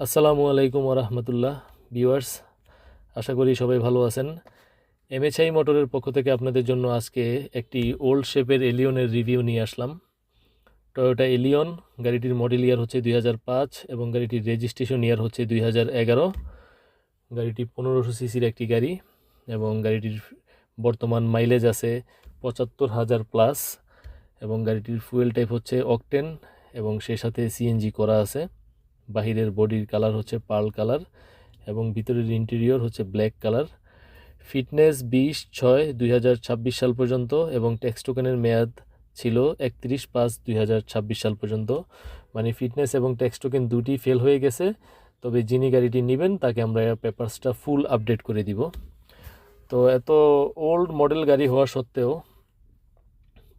আসসালামু আলাইকুম ওরহমতুল্লাহ ভিউয়ার্স, আশা করি সবাই ভালো আছেন। এমএচআই মোটরের পক্ষ থেকে আপনাদের জন্য আজকে একটি ওল্ড শেপের এলিয়নের রিভিউ নিয়ে আসলাম। টয়োটা এলিয়ন, গাড়িটির মডেল ইয়ার হচ্ছে 2005 এবং গাড়িটির রেজিস্ট্রেশন ইয়ার হচ্ছে 2011। গাড়িটি 1500 সিসির একটি গাড়ি এবং গাড়িটির বর্তমান মাইলেজ আছে 75,000 প্লাস এবং গাড়িটির ফুয়েল টাইপ হচ্ছে অকটেন এবং সেই সাথে সিএনজি করা আছে। বাহিরের বডির কালার হচ্ছে পার্ল কালার এবং ভিতরের ইন্টেরিয়র হচ্ছে ব্ল্যাক কালার। ফিটনেস 20/6/2026 সাল পর্যন্ত এবং ট্যাক্স টোকেনের মেয়াদ ছিল 31/5/2026 সাল পর্যন্ত। মানে ফিটনেস এবং ট্যাক্স টোকেন দুটি ফেল হয়ে গেছে, তবে যিনি গাড়িটি নেবেন তাকে আমরা পেপারসটা ফুল আপডেট করে দিব। তো এত ওল্ড মডেল গাড়ি হওয়া সত্ত্বেও,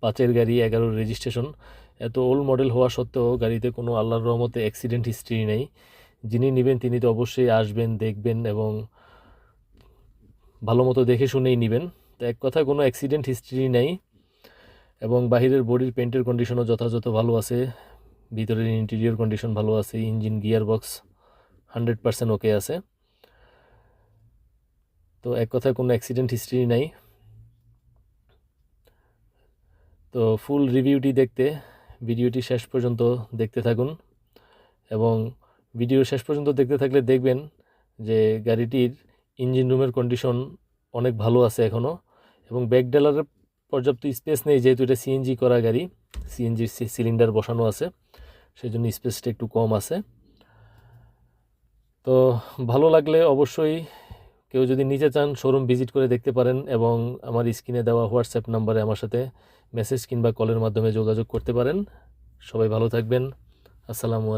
5-এর গাড়ি 11-র রেজিস্ট্রেশন, এত ওল্ড মডেল হওয়া সত্ত্বেও গাড়িতে কোনো আল্লাহর রহমতে অ্যাক্সিডেন্ট হিস্ট্রি নেই। যিনি নেবেন তিনি তো অবশ্যই আসবেন, দেখবেন এবং ভালো মতো দেখে শুনেই নেবেন। তো এক কথায় কোনো অ্যাক্সিডেন্ট হিস্ট্রি নেই এবং বাহিরের বডির পেন্টের কন্ডিশনও যথাযথ ভালো আছে, ভিতরের ইন্টেরিয়র কন্ডিশন ভালো আছে, ইঞ্জিন গিয়ার বক্স 100% ওকে আছে। তো এক কথায় কোনো অ্যাক্সিডেন্ট হিস্ট্রি নাই। তো ফুল রিভিউটি দেখতে ভিডিওটি শেষ পর্যন্ত দেখতে থাকুন এবং ভিডিও শেষ পর্যন্ত দেখতে থাকলে দেখবেন যে গাড়িটির ইঞ্জিন রুমের কন্ডিশন অনেক ভালো আছে এখনও এবং ব্যাকডেলারের পর্যাপ্ত স্পেস নেই, যেহেতু এটা সিএনজি করা গাড়ি, সিএনজির সিলিন্ডার বসানো আছে, সেই জন্য স্পেসটা একটু কম আছে। তো ভালো লাগলে অবশ্যই কেউ যদি নিতে চান শোরুম ভিজিট করে দেখতে পারেন এবং আমার স্ক্রিনে দেওয়া হোয়াটসঅ্যাপ নাম্বারে আমার সাথে মেসেজ কিংবা কলের মাধ্যমে যোগাযোগ করতে পারেন। সবাই ভালো থাকবেন। আসসালামু আলাইকুম।